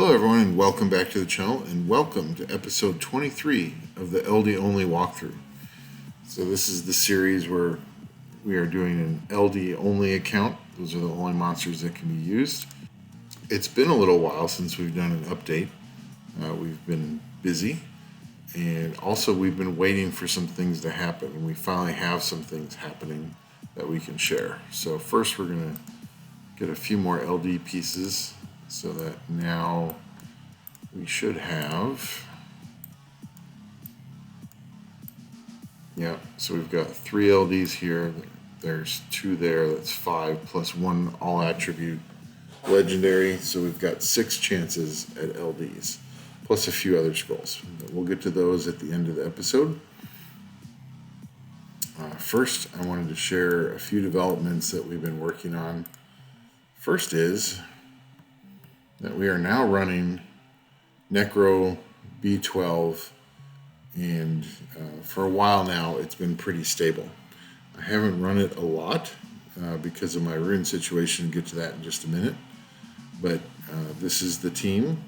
Hello everyone and welcome back to the channel and welcome to episode 23 of the LD only walkthrough. So this is the series where we are doing an LD only account. Those are the only monsters that can be used. It's been a little while since we've done an update. We've been busy and also we've been waiting for some things to happen, and we finally have some things happening that we can share. So first we're going to get a few more LD pieces so that now we should have, so we've got 3 LDs here, there's 2 there, that's 5 plus 1 all attribute legendary, so we've got 6 chances at LDs plus a few other scrolls. We'll get to those at the end of the episode. First, I wanted to share a few developments that we've been working on. First is that we are now running Necro B12, and for a while now it's been pretty stable. I haven't run it a lot because of my rune situation. Get to that in just a minute, but this is the team.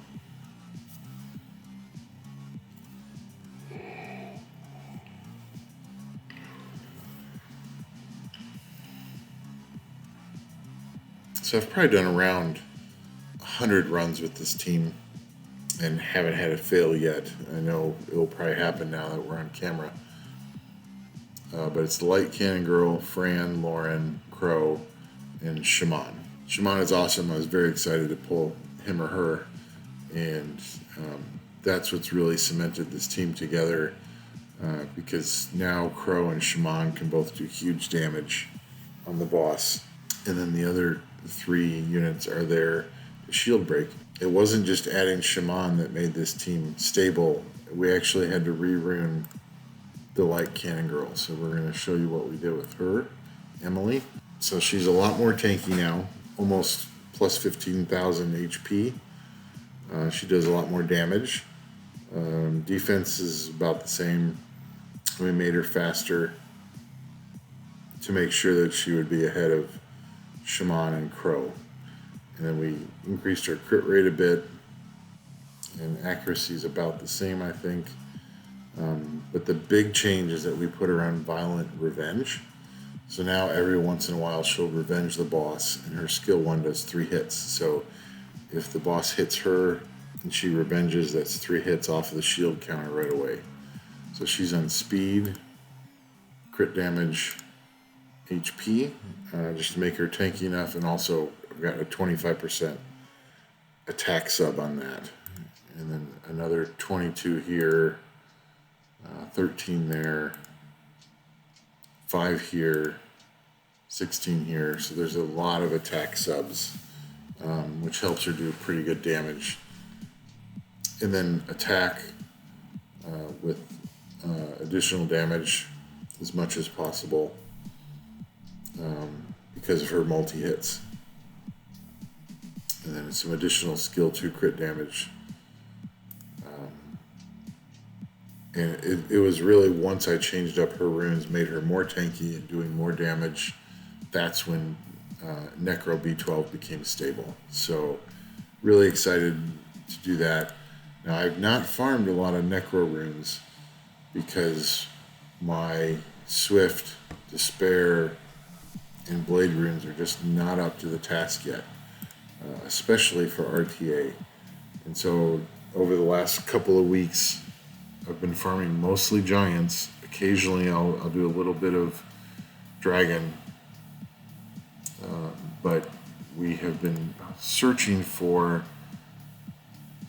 So I've probably done around 100 runs with this team and haven't had it fail yet. I know it'll probably happen now that we're on camera. But it's the Light Cannon Girl, Fran, Lauren, Crow, and Shaman. Shaman is awesome. I was very excited to pull him or her, and that's what's really cemented this team together, because now Crow and Shaman can both do huge damage on the boss. And then the other 3 units are there to shield break. It wasn't just adding Shaman that made this team stable. We actually had to re-rune the Light Cannon Girl. So we're going to show you what we did with her, Emily. So she's a lot more tanky now, almost plus 15,000 HP. She does a lot more damage. Defense is about the same. We made her faster to make sure that she would be ahead of Shaman and Crow. And then we increased her crit rate a bit, and accuracy is about the same, I think. But the big change is that we put her on Violent Revenge. So now every once in a while she'll revenge the boss, and her skill 1 does 3 hits. So if the boss hits her and she revenges, that's 3 hits off of the shield counter right away. So she's on speed, crit damage, HP, just to make her tanky enough, and also I've got a 25% attack sub on that, and then another 22 here, 13 there, 5 here, 16 here, so there's a lot of attack subs, which helps her do pretty good damage. And then attack with additional damage as much as possible, because of her multi-hits. And then some additional skill 2 crit damage. And it was really, once I changed up her runes, made her more tanky and doing more damage, that's when Necro B12 became stable. So really excited to do that. Now I've not farmed a lot of Necro runes because my Swift, Despair, and Blade runes are just not up to the task yet, especially for RTA. And so over the last couple of weeks, I've been farming mostly giants. Occasionally I'll do a little bit of dragon, but we have been searching for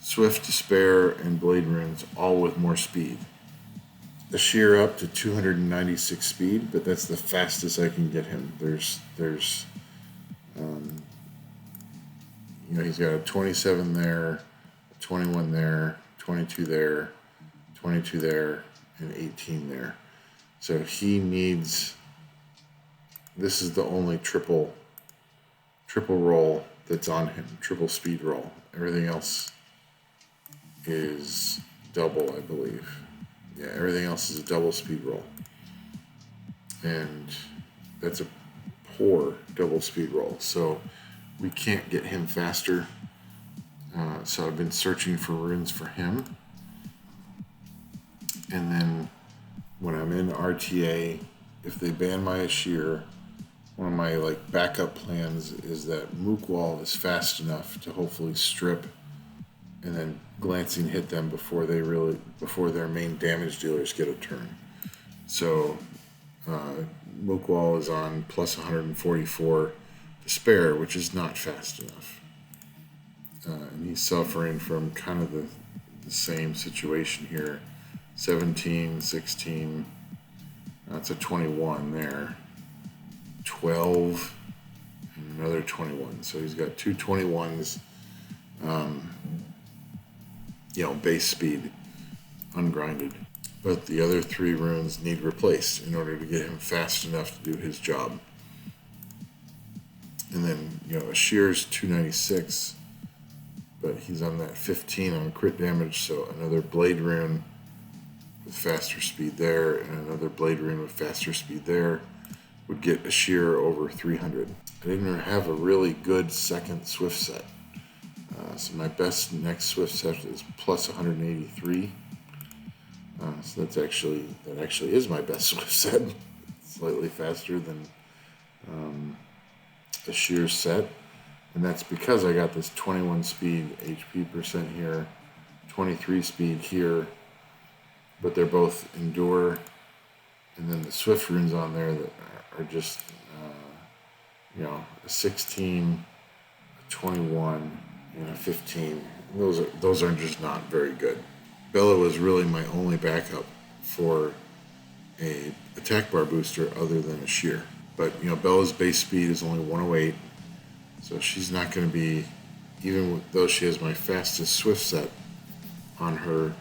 Swift, Despair, and Blade runes, all with more speed. The sheer up to 296 speed, but that's the fastest I can get him. There's he's got a 27 there, a 21 there, 22 there, 22 there, and 18 there. So he needs, this is the only triple roll that's on him, triple speed roll. Everything else is double, I believe. Yeah, everything else is a double speed roll. And that's a poor double speed roll. So we can't get him faster. So I've been searching for runes for him. And then when I'm in RTA, if they ban my Ashir, one of my like backup plans is that Mook Wall is fast enough to hopefully strip and then glancing hit them before their main damage dealers get a turn. So Mook Wall is on plus 144 to spare, which is not fast enough. And he's suffering from kind of the same situation here. 17, 16, that's a 21 there. 12, and another 21. So he's got two 21s, base speed, ungrinded. But the other 3 runes need replaced in order to get him fast enough to do his job. And then, Ashir's 296, but he's on that 15 on crit damage, so another blade rune with faster speed there, and another blade rune with faster speed there would get Ashir over 300. I didn't have a really good second Swift set. So my best next Swift set is plus 183. So that actually is my best Swift set. Slightly faster than Ashir's set. And that's because I got this 21 speed HP percent here, 23 speed here, but they're both endure. And then the Swift runes on there that are just, a 16, a 21, and a 15. Those are just not very good. Bella was really my only backup for a attack bar booster other than Ashir. But, Bella's base speed is only 108, so she's not going to be, even though she has my fastest Swift set on her,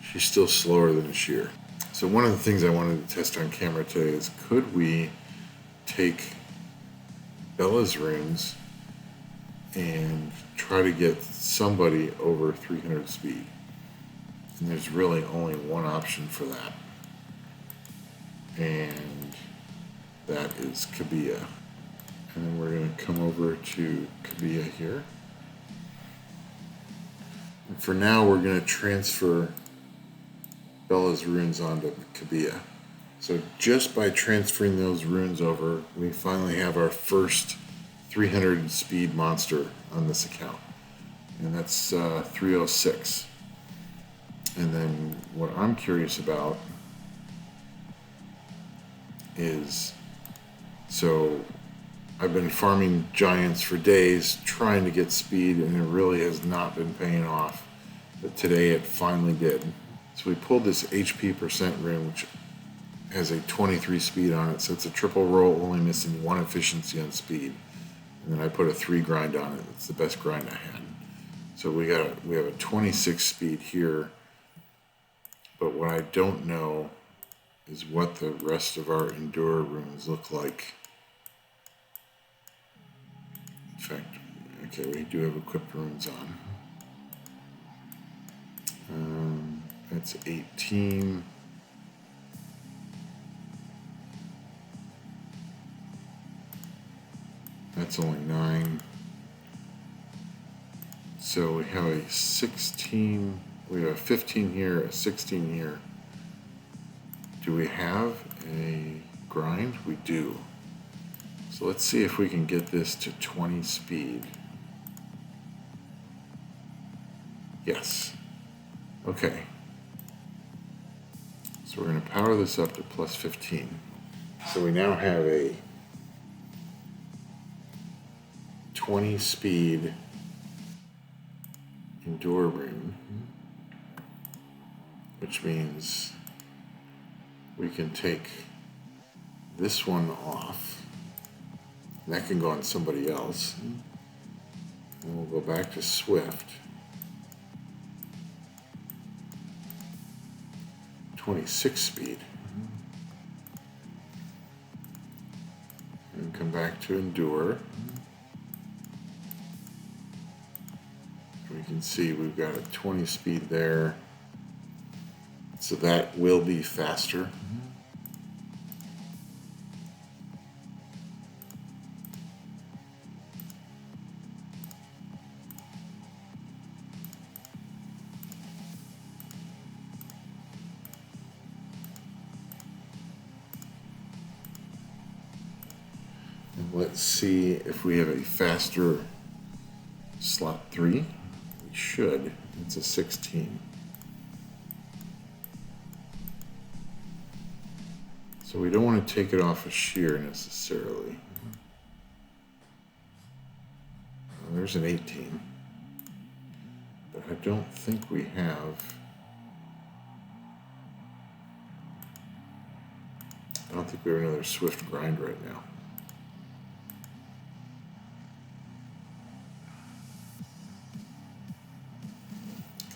she's still slower than Ashir. So one of the things I wanted to test on camera today is, could we take Bella's runes and try to get somebody over 300 speed? And there's really only one option for that, and that is Kabilla. And then we're going to come over to Kabilla here. And for now, we're going to transfer Bella's runes onto Kabilla. So just by transferring those runes over, we finally have our first 300 speed monster on this account. And that's 306. And then what I'm curious about is, so I've been farming giants for days, trying to get speed, and it really has not been paying off. But today it finally did. So we pulled this HP percent rune, which has a 23 speed on it, so it's a triple roll, only missing 1 efficiency on speed. And then I put a 3 grind on it. It's the best grind I had. So we have a 26 speed here. But what I don't know is what the rest of our Endure runes look like. In fact, okay, we do have equipped runes on. That's 18. That's only 9. So we have a 16. We have a 15 here, a 16 here. Do we have a grind? We do. So let's see if we can get this to 20 speed. Yes. Okay. So we're going to power this up to plus 15. So we now have a 20 speed Endure rune, which means we can take this one off. And that can go on somebody else. And we'll go back to Swift. 26 speed. And come back to Endure. We can see we've got a 20 speed there. So that will be faster. Let's see if we have a faster slot 3. We should. It's a 16. So we don't want to take it off a shear necessarily. Well, there's an 18. But I don't think we have... I don't think we have another swift grind right now.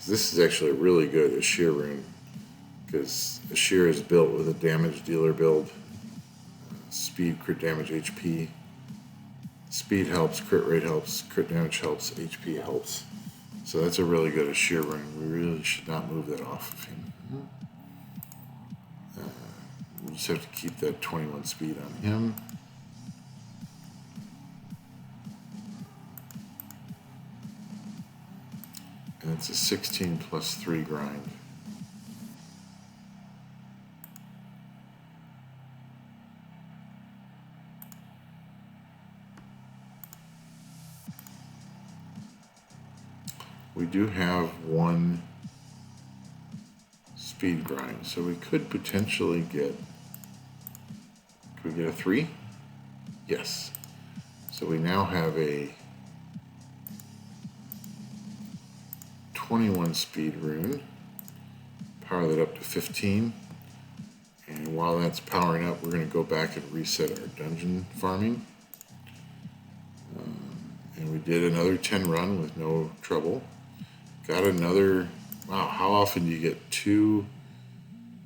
This is actually really good, a shear rune, because a shear is built with a damage dealer build. Speed, crit damage, HP. Speed helps, crit rate helps, crit damage helps, HP helps. So that's a really good shear rune. We really should not move that off of him. We just have to keep that 21 speed on him. And it's a 16 plus 3 grind. We do have one speed grind, so we could potentially get, could we get a 3? Yes. So we now have a 21 speed rune, power that up to 15, and while that's powering up, we're going to go back and reset our dungeon farming. And we did another 10 run with no trouble. Got another, wow, how often do you get 2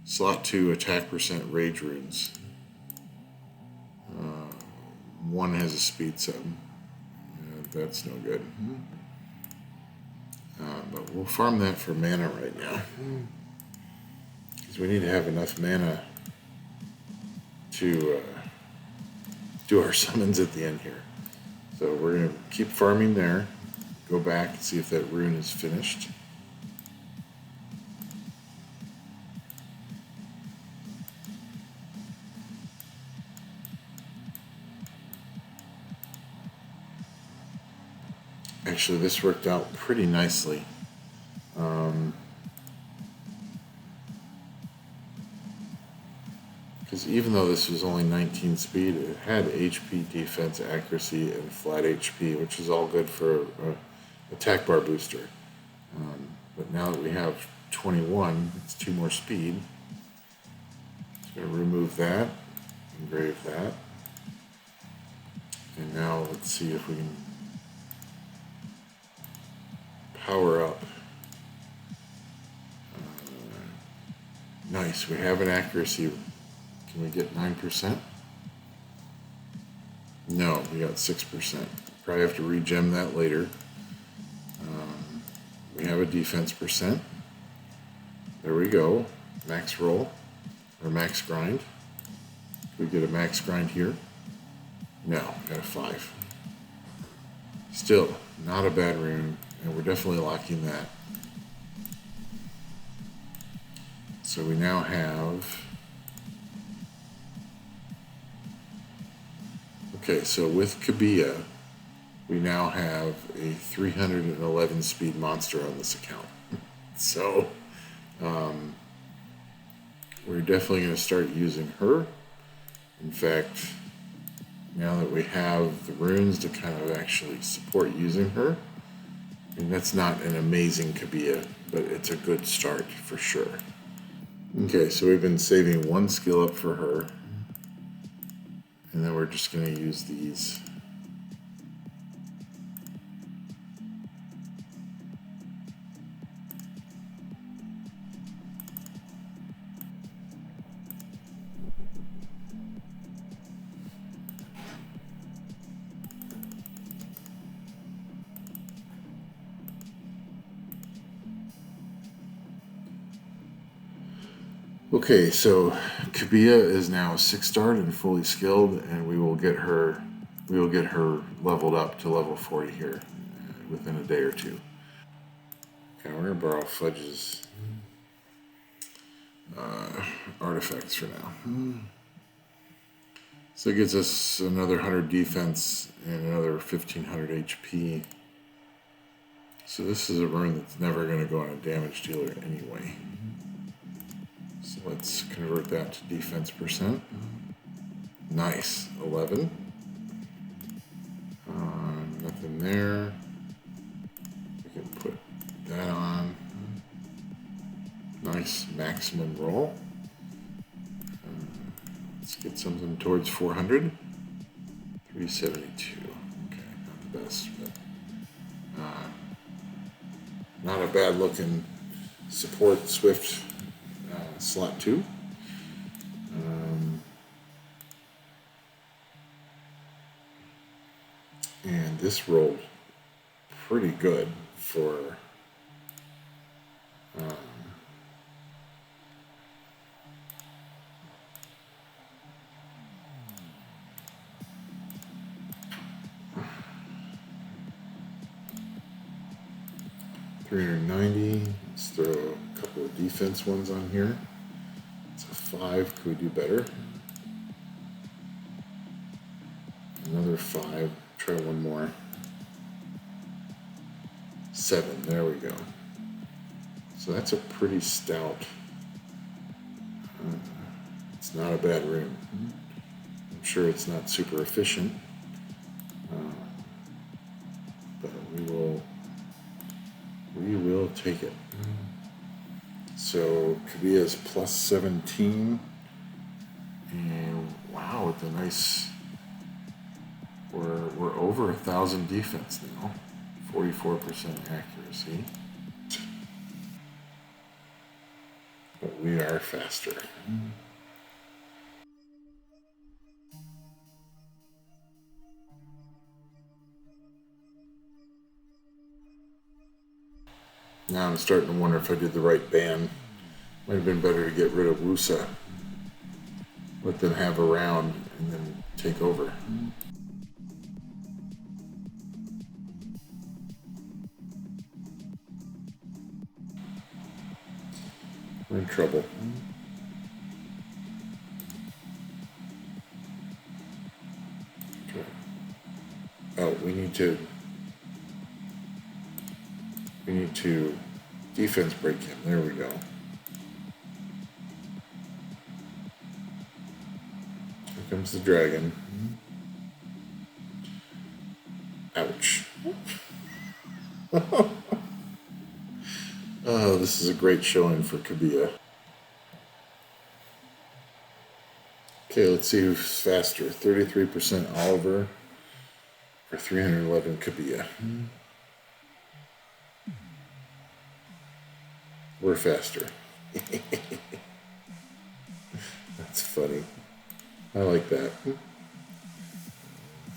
slot 2 attack percent rage runes? One has a speed 7. That's no good. But we'll farm that for mana right now. Because we need to have enough mana to do our summons at the end here. So we're going to keep farming there. Go back and see if that rune is finished. Actually, this worked out pretty nicely. Because even though this was only 19 speed, it had HP, defense, accuracy, and flat HP, which is all good for attack bar booster. But now that we have 21, it's 2 more speed. Just going to remove that, engrave that. And now let's see if we can power up. Nice, we have an accuracy. Can we get 9%? No, we got 6%. Probably have to regem that later. We have a defense percent. There we go. Max roll, or max grind. Can we get a max grind here? No, got a 5. Still, not a bad rune, and we're definitely locking that. So we now have... Okay, so with Kabilla, we now have a 311 speed monster on this account. So, we're definitely going to start using her. In fact, now that we have the runes to kind of actually support using her, I mean, that's not an amazing Kabilla, but it's a good start for sure. Okay, so we've been saving 1 skill up for her. And then we're just going to use these. Okay, so Kabilla is now 6-starred and fully skilled, and we will get her leveled up to level 40 here within a day or 2. Okay, we're gonna borrow Fudge's artifacts for now. So it gives us another 100 defense and another 1500 HP. So this is a rune that's never going to go on a damage dealer anyway. So let's convert that to defense percent. Nice, 11. Nothing there. We can put that on. Nice maximum roll. Let's get something towards 400. 372. Okay, not the best, but not a bad looking support Swift slot 2. And this rolled pretty good for $390. Let's throw a couple of defense ones on here. It's a 5. Could we do better? Another 5. Try one more. 7. There we go. So that's a pretty stout. It's not a bad rune. I'm sure it's not super efficient, but we will take it. So Kabilla's plus 17, and wow, with a nice. We're over 1,000 defense now, 44% accuracy, but we are faster. Now I'm starting to wonder if I did the right ban. Might have been better to get rid of Wusa, let them have a round, and then take over. We're in trouble. Okay. Oh, we need to defense break him. There we go. Here comes the dragon. Ouch. Oh, this is a great showing for Kabilla. Okay, let's see who's faster. 33% Oliver or 311 Kabilla. We're faster. That's funny. I like that.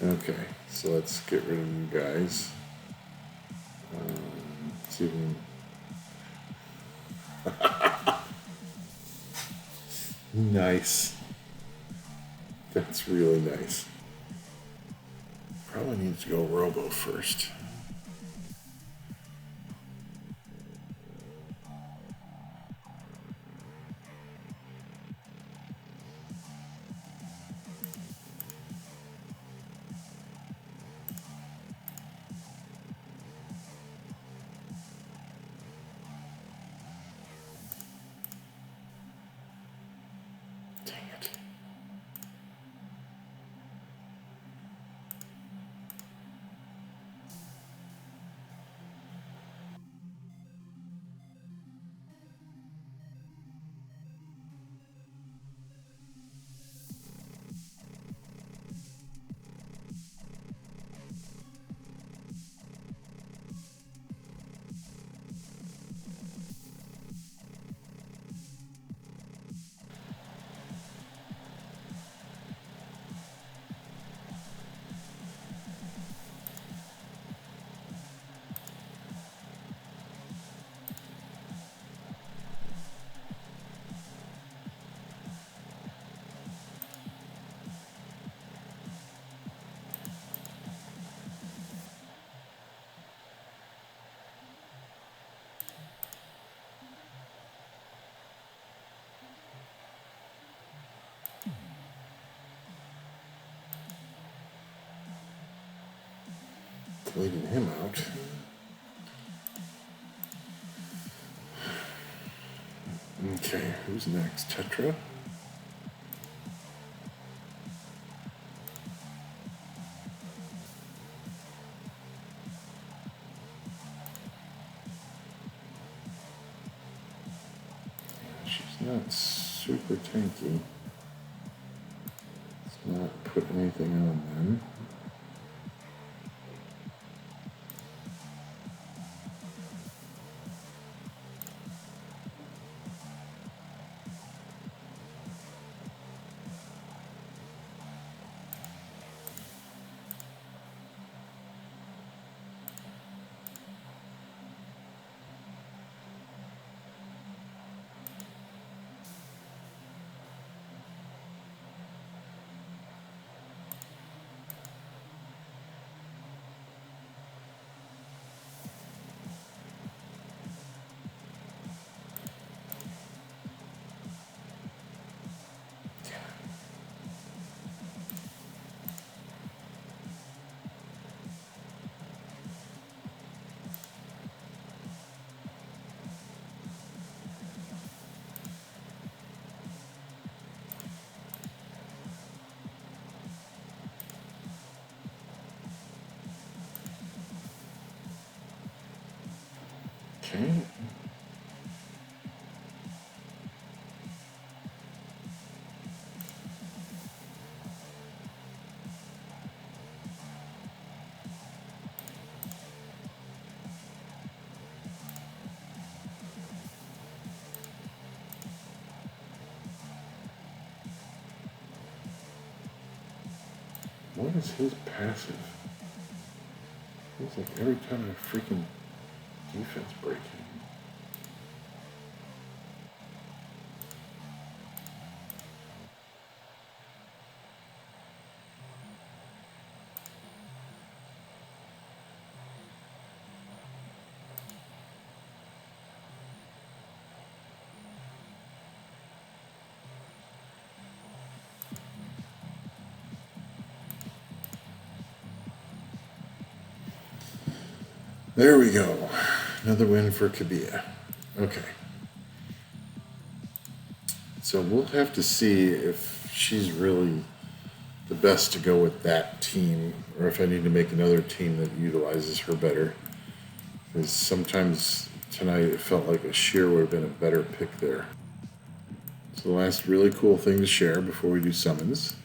Okay, so let's get rid of you guys. See if we can... Nice. That's really nice. Probably needs to go Robo first. Bleeding him out. Okay, who's next? Tetra? She's not super tanky. Let's not put anything on them. Okay. What is his passive? Feels like every time a freaking defense break in. There we go. Another win for Kabilla. Okay. So we'll have to see if she's really the best to go with that team, or if I need to make another team that utilizes her better. Because sometimes tonight it felt like a sheer would have been a better pick there. So the last really cool thing to share before we do summons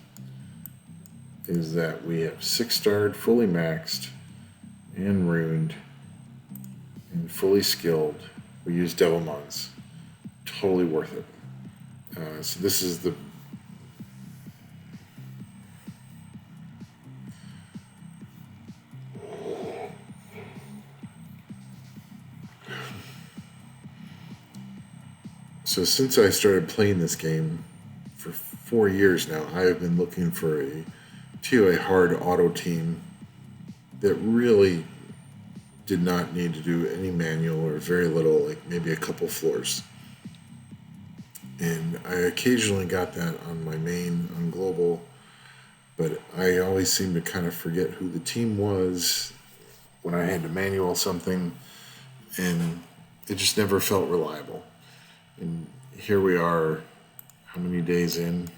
is that we have 6-starred, fully maxed, and runed, and fully skilled. We use Devilmons. Totally worth it. So this is the So since I started playing this game for 4 years now, I have been looking for a TOA hard auto team that really did not need to do any manual or very little, like maybe a couple floors. And I occasionally got that on my main, on global, but I always seem to kind of forget who the team was when I had to manual something, and it just never felt reliable. And here we are, how many days in?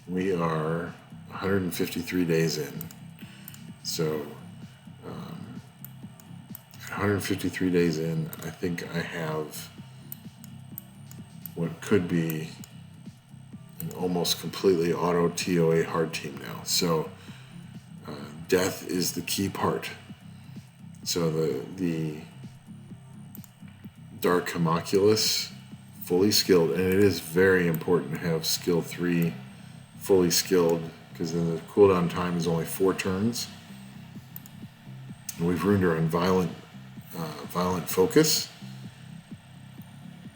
We are 153 days in. So, 153 days in, I think I have what could be an almost completely auto TOA hard team now. So, death is the key part. So the Dark Homunculus, fully skilled, and it is very important to have skill 3 fully skilled, because then the cooldown time is only 4 turns. And we've ruined her on violent focus.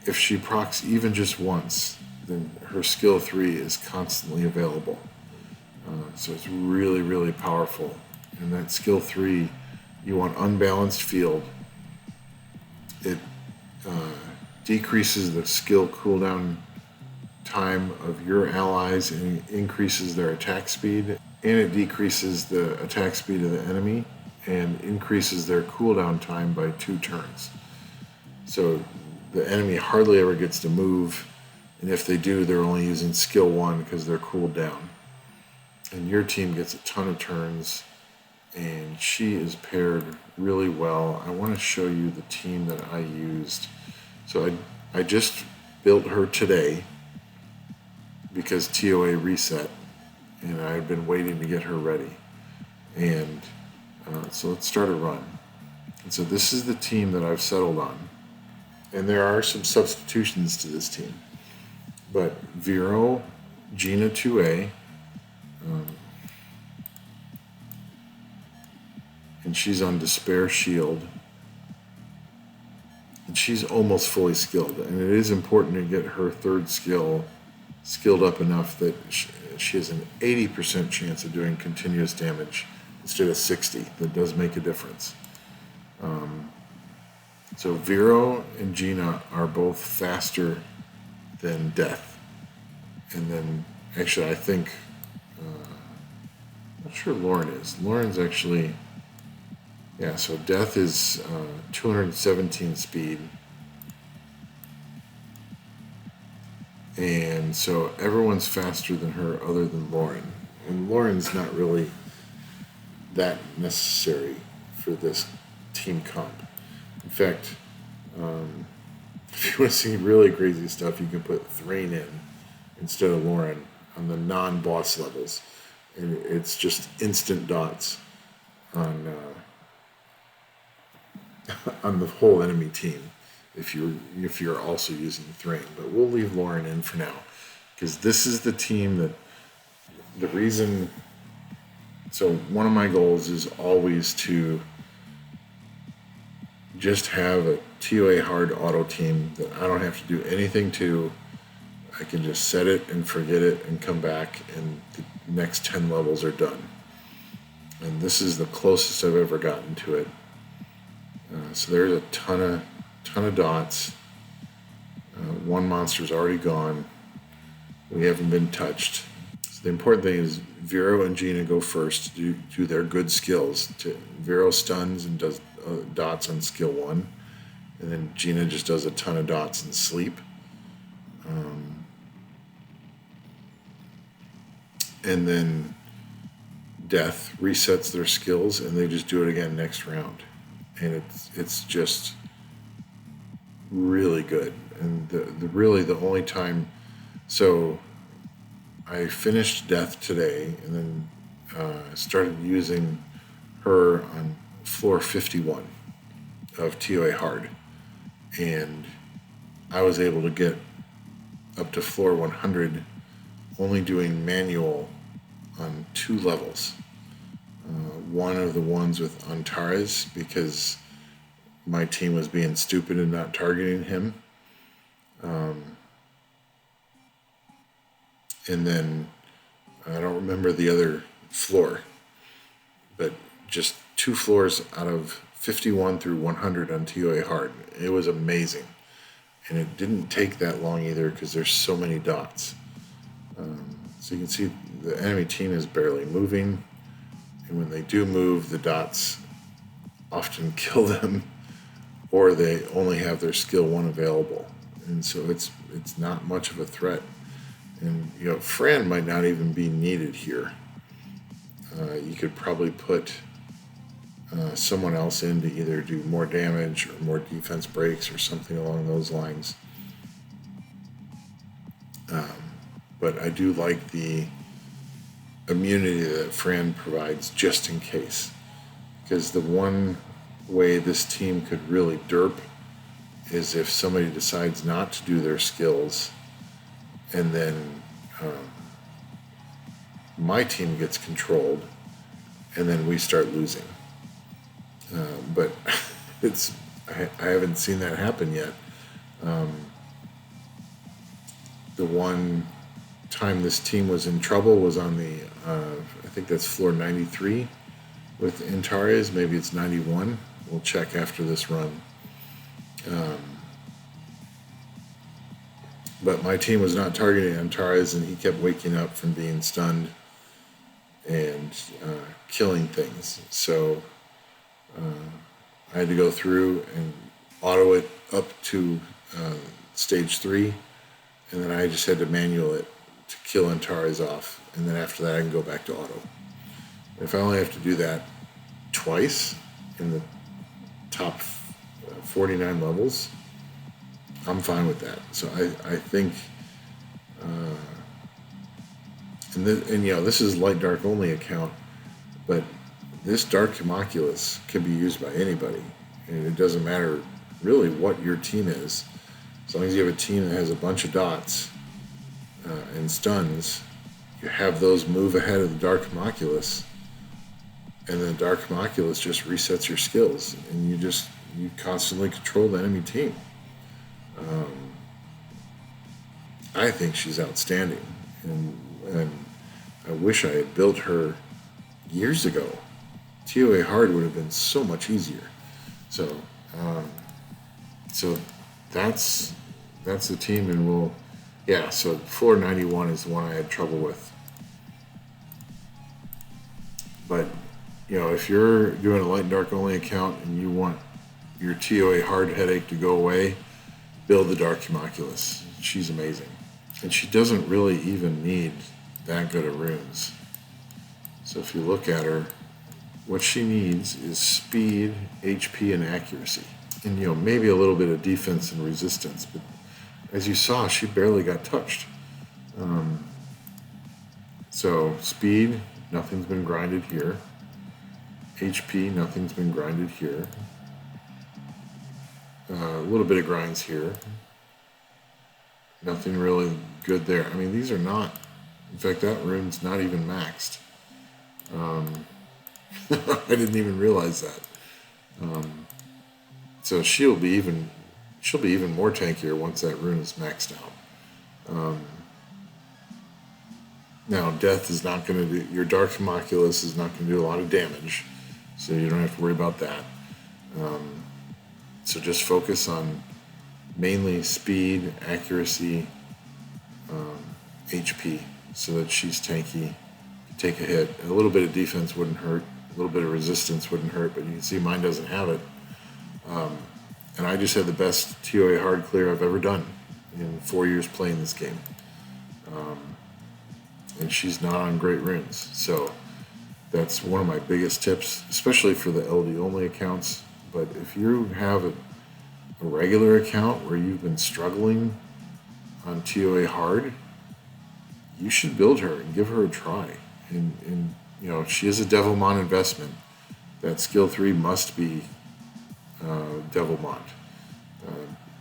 If she procs even just once, then her skill 3 is constantly available. So it's really, really powerful. And that skill 3, you want unbalanced field. It decreases the skill cooldown time of your allies and increases their attack speed. and it decreases the attack speed of the enemy and increases their cooldown time by 2 turns. So the enemy hardly ever gets to move, and if they do, they're only using skill 1 because they're cooled down. And your team gets a ton of turns, and she is paired really well. I want to show you the team that I used. So I just built her today because TOA reset, and I've been waiting to get her ready. And so let's start a run. And so this is the team that I've settled on. And there are some substitutions to this team. But Vero, Gina 2A, and she's on Despair Shield. And she's almost fully skilled. And it is important to get her third skill skilled up enough that she has an 80% chance of doing continuous damage instead of 60. That does make a difference. So Vero and Gina are both faster than Death. And then, actually, I think, I'm not sure Lauren is. Lauren's actually, yeah, so Death is 217 speed. And so everyone's faster than her other than Lauren. And Lauren's not really that necessary for this team comp. In fact, if you want to see really crazy stuff, you can put Thrain in instead of Lauren on the non-boss levels. And it's just instant dots on on the whole enemy team if you're also using Thrain. But we'll leave Lauren in for now, because this is the team that the reason. So one of my goals is always to just have a TOA hard auto team that I don't have to do anything to. I can just set it and forget it and come back, and the next 10 levels are done. And this is the closest I've ever gotten to it. So there's a ton of dots. One monster's already gone. We haven't been touched. So the important thing is Vero and Gina go first to do their good skills. Vero stuns and does dots on skill 1, and then Gina just does a ton of dots in sleep. And then Death resets their skills, and they just do it again next round. And it's just really good. And the only time, so I finished Death today, and then started using her on floor 51 of TOA hard, and I was able to get up to floor 100 only doing manual on 2 levels. One of the ones with Antares, because my team was being stupid and not targeting him. And then I don't remember the other floor, but just 2 floors out of 51 through 100 on TOA hard. It was amazing. And it didn't take that long either, because there's so many dots. So you can see the enemy team is barely moving, and when they do move, the dots often kill them, or they only have their skill 1 available, and so it's not much of a threat. And Fran might not even be needed here. You could probably put someone else in to either do more damage or more defense breaks or something along those lines. But I do like the immunity that Fran provides just in case. Because the one way this team could really derp is if somebody decides not to do their skills, and then my team gets controlled, and then we start losing. But I haven't seen that happen yet. The one time this team was in trouble was on the, I think that's floor 93 with Antares. Maybe it's 91. We'll check after this run. But my team was not targeting Antares, and he kept waking up from being stunned. and killing things. So I had to go through and auto it up to stage 3, and then I just had to manual it to kill Antares off, and then after that I can go back to auto. If I only have to do that twice in the top 49 levels, I'm fine with that. So I think, and you know, this is light dark only account, but this dark Homunculus can be used by anybody, and it doesn't matter really what your team is. As long as you have a team that has a bunch of dots and stuns, you have those move ahead of the dark Homunculus, and the dark Homunculus just resets your skills, and you constantly control the enemy team. I think she's outstanding, and I wish I had built her years ago. TOA hard would have been so much easier. So, so that's the team, and so 491 is the one I had trouble with. But you know, if you're doing a light and dark only account and you want your TOA hard headache to go away, build the dark Homunculus. She's amazing, and she doesn't really even need that good of runes. So if you look at her, what she needs is speed, HP, and accuracy, and you know, maybe a little bit of defense and resistance. But as you saw, she barely got touched. So speed, nothing's been grinded here. HP, nothing's been grinded here. A little bit of grinds here. Nothing really good there. I mean, these are not. In fact, that rune's not even maxed. I didn't even realize that. So she'll be even more tankier once that rune is maxed out. Now, death is not going to do. Your dark Homunculus is not going to do a lot of damage, so you don't have to worry about that. So just focus on mainly speed, accuracy, HP, so that she's tanky. Take a hit. A little bit of defense wouldn't hurt. A little bit of resistance wouldn't hurt, but you can see mine doesn't have it. And I just had the best TOA hard clear I've ever done in 4 years playing this game. And she's not on great runes. So that's one of my biggest tips, especially for the LD only accounts. But if you have a regular account where you've been struggling on TOA hard, you should build her and give her a try. And you know, she is a Devilmon investment. That skill 3 must be Devilmon.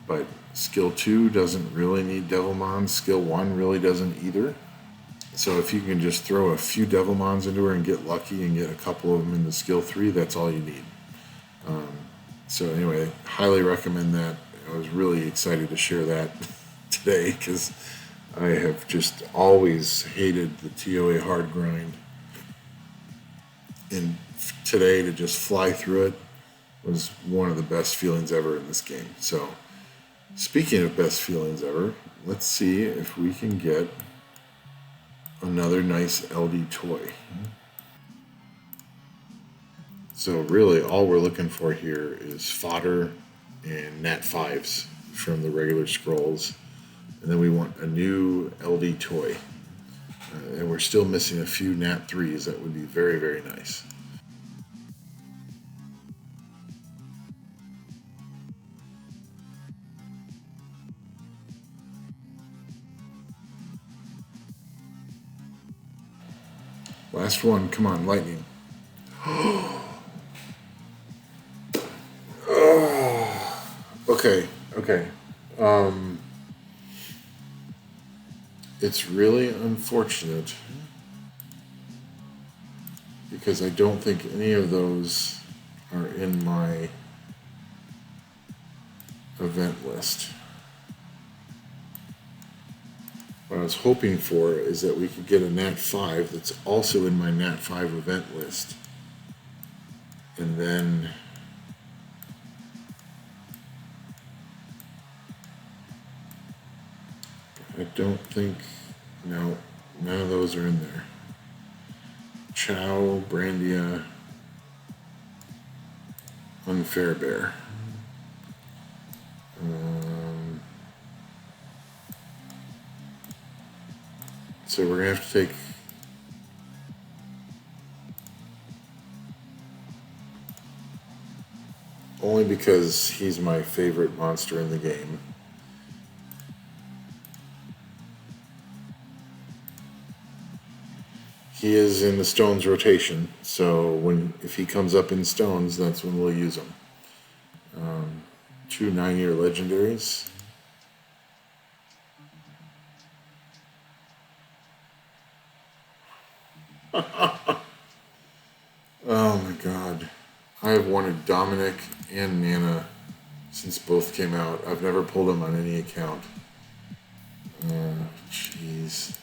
But skill 2 doesn't really need Devilmon. Skill 1 really doesn't either. So if you can just throw a few Devilmons into her and get lucky and get a couple of them in the skill 3, that's all you need. So anyway, highly recommend that. I was really excited to share that today because I have just always hated the TOA hard grind. And today, to just fly through it was one of the best feelings ever in this game. So speaking of best feelings ever, let's see if we can get another nice LD toy. So really all we're looking for here is fodder and nat 5s from the regular scrolls, and then we want a new LD toy, and we're still missing a few nat 3s. That would be very, very nice. Last one, come on, lightning. Okay. It's really unfortunate because I don't think any of those are in my event list. What I was hoping for is that we could get a nat 5 that's also in my nat 5 event list. And then I don't think, no, none of those are in there. Chow, Brandia, Unfair Bear. So we're going to have to take only because he's my favorite monster in the game. He is in the Stones rotation, so if he comes up in Stones, that's when we'll use him. 2 9-year legendaries. Oh my god. I have wanted Dominic and Nana since both came out. I've never pulled them on any account. Jeez.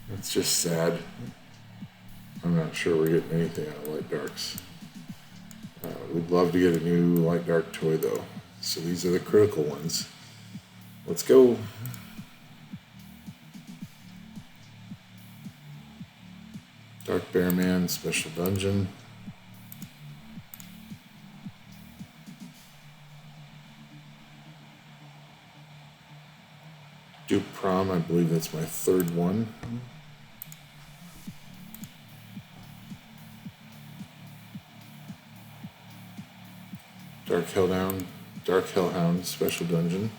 That's just sad. I'm not sure we're getting anything out of Light Darks. We'd love to get a new Light Dark toy though. So these are the critical ones. Let's go. Dark Bear Man, Special Dungeon. Duke Prom, I believe that's my 3rd one. Dark Hellhound, Special Dungeon.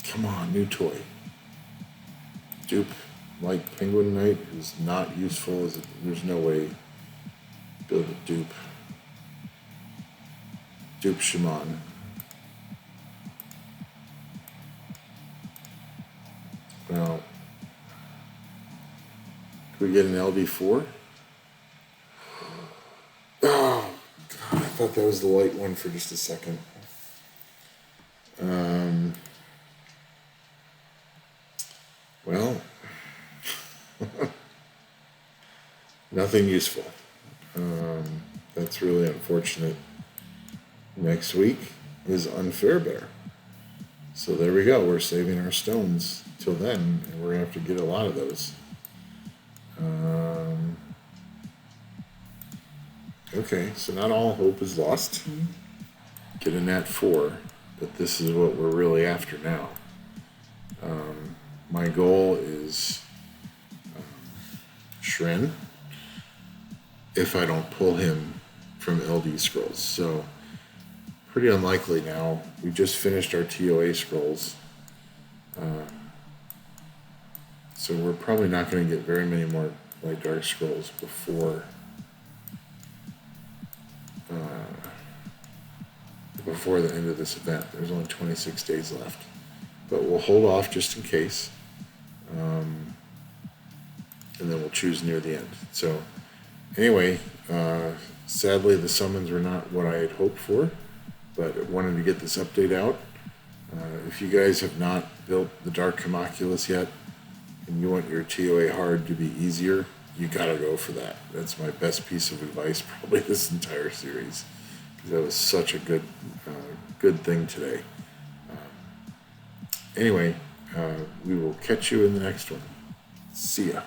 Come on, new toy. Dupe, like Penguin Knight, is not useful. There's no way to build a dupe. Dupe Shaman. Well, can we get an LD4? Oh, God, I thought that was the light one for just a second. Well, nothing useful. That's really unfortunate. Next week is Unfair Bear. So there we go. We're saving our stones till then, and we're going to have to get a lot of those. Okay, so not all hope is lost. Get a Nat 4, but this is what we're really after now. My goal is Shren, if I don't pull him from LD scrolls. So pretty unlikely now. We just finished our TOA scrolls. So we're probably not going to get very many more Light Dark scrolls before the end of this event. There's only 26 days left. But we'll hold off just in case. And then we'll choose near the end. So anyway, sadly the summons were not what I had hoped for, but I wanted to get this update out. If you guys have not built the Dark Homunculus yet, and you want your TOA hard to be easier, you gotta go for that. That's my best piece of advice probably this entire series, because that was such a good thing today. Anyway, we will catch you in the next one. See ya.